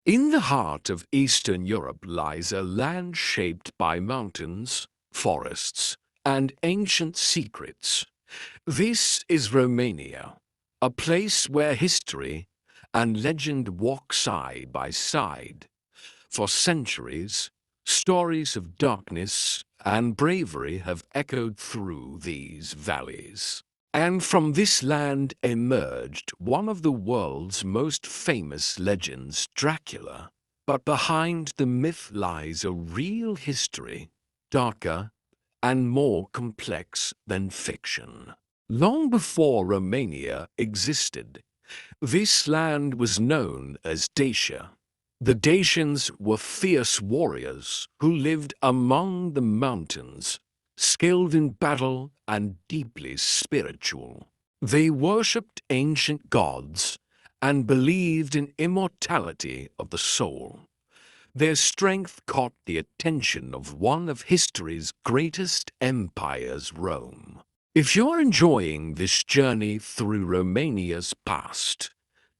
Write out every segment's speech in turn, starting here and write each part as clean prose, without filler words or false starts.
In the heart of Eastern Europe lies a land shaped by mountains, forests, and ancient secrets. This is Romania, a place where history and legend walk side by side. For centuries, stories of darkness and bravery have echoed through these valleys. And from this land emerged one of the world's most famous legends, Dracula. But behind the myth lies a real history, darker and more complex than fiction. Long before Romania existed, this land was known as Dacia. The Dacians were fierce warriors who lived among the mountains, skilled in battle and deeply spiritual. They worshipped ancient gods and believed in immortality of the soul. Their strength caught the attention of one of history's greatest empires, Rome. If you're enjoying this journey through Romania's past,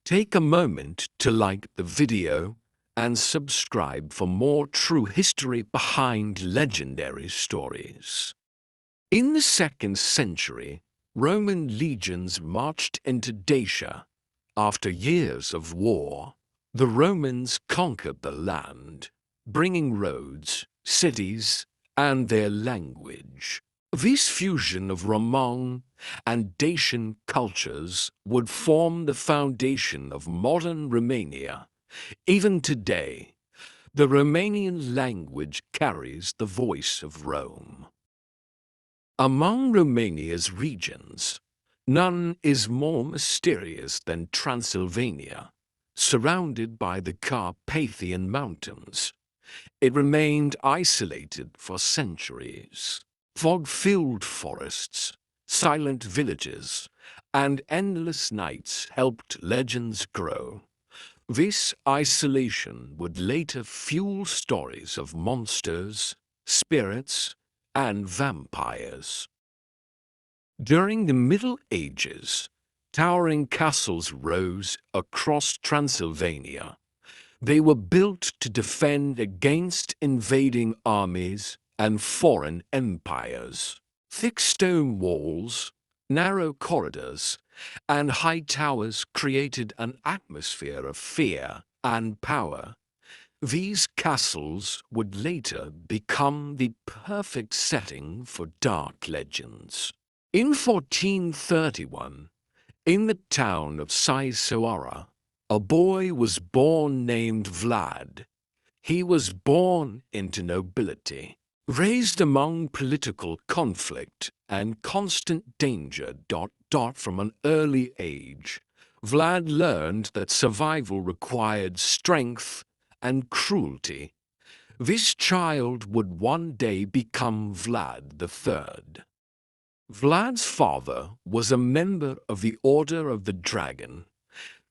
take a moment to like the video and subscribe for more true history behind legendary stories. In the 2nd century, Roman legions marched into Dacia. After years of war, the Romans conquered the land, bringing roads, cities, and their language. This fusion of Roman and Dacian cultures would form the foundation of modern Romania. Even today, the Romanian language carries the voice of Rome. Among Romania's regions, none is more mysterious than Transylvania, surrounded by the Carpathian Mountains. It remained isolated for centuries. Fog-filled forests, silent villages, and endless nights helped legends grow. This isolation would later fuel stories of monsters, spirits, and vampires. During the Middle Ages, towering castles rose across Transylvania. They were built to defend against invading armies and foreign empires. Thick stone walls, narrow corridors, and high towers created an atmosphere of fear and power. These castles would later become the perfect setting for dark legends. In 1431, in the town of Sisoara, a boy was born named Vlad. He was born into nobility. Raised among political conflict and constant danger. From an early age, Vlad learned that survival required strength and cruelty. This child would one day become Vlad III. Vlad's father was a member of the Order of the Dragon.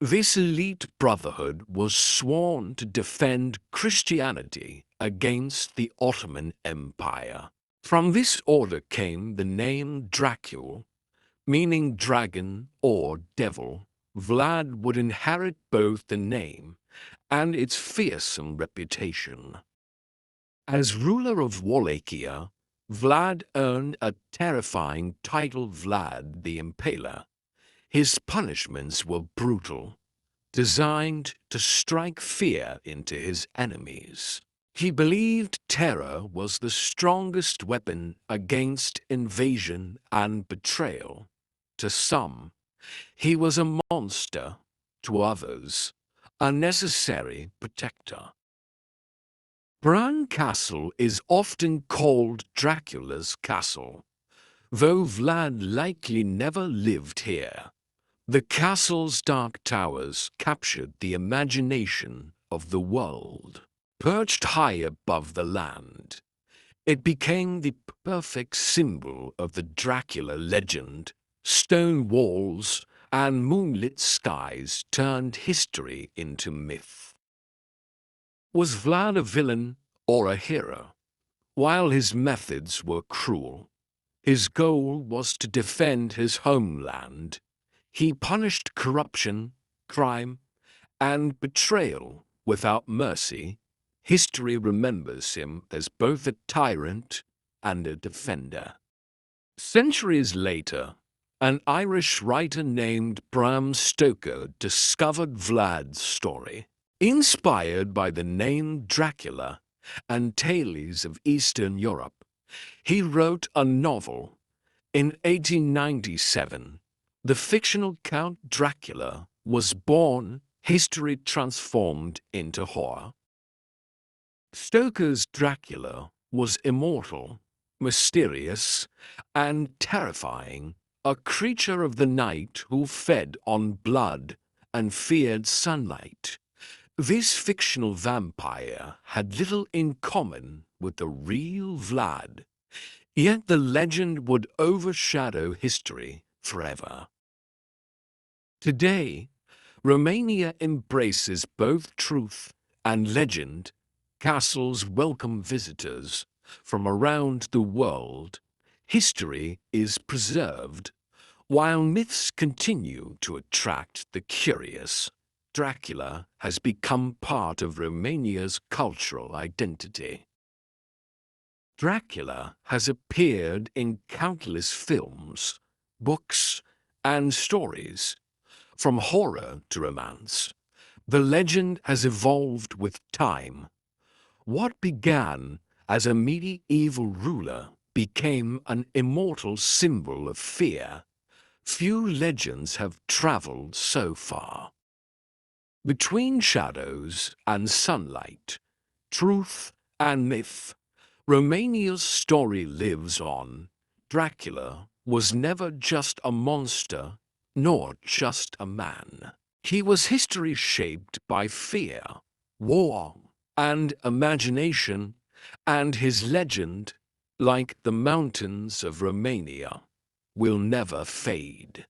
This elite brotherhood was sworn to defend Christianity against the Ottoman Empire. From this order came the name Dracula, meaning dragon or devil. Vlad would inherit both the name and its fearsome reputation. As ruler of Wallachia, Vlad earned a terrifying title, Vlad the Impaler. His punishments were brutal, designed to strike fear into his enemies. He believed terror was the strongest weapon against invasion and betrayal. To some, he was a monster; to others, a necessary protector. Bran Castle is often called Dracula's castle, though Vlad likely never lived here. The castle's dark towers captured the imagination of the world. Perched high above the land, it became the perfect symbol of the Dracula legend. Stone walls and moonlit skies turned history into myth. Was Vlad a villain or a hero? While his methods were cruel, his goal was to defend his homeland. He punished corruption, crime, and betrayal without mercy, history remembers him as both a tyrant and a defender. Centuries later, an Irish writer named Bram Stoker discovered Vlad's story. Inspired by the name Dracula and tales of Eastern Europe, he wrote a novel. In 1897, the fictional Count Dracula was born, history transformed into horror. Stoker's Dracula was immortal, mysterious, and terrifying, a creature of the night who fed on blood and feared sunlight. This fictional vampire had little in common with the real Vlad, yet the legend would overshadow history forever. Today, Romania embraces both truth and legend. Castles welcome visitors from around the world. History is preserved, while myths continue to attract the curious. Dracula has become part of Romania's cultural identity. Dracula has appeared in countless films, books, and stories. From horror to romance, the legend has evolved with time. What began as a medieval ruler became an immortal symbol of fear. Few legends have traveled so far. Between shadows and sunlight, truth and myth, Romania's story lives on. Dracula was never just a monster, nor just a man. He was history shaped by fear, war, and imagination, and his legend, like the mountains of Romania, will never fade.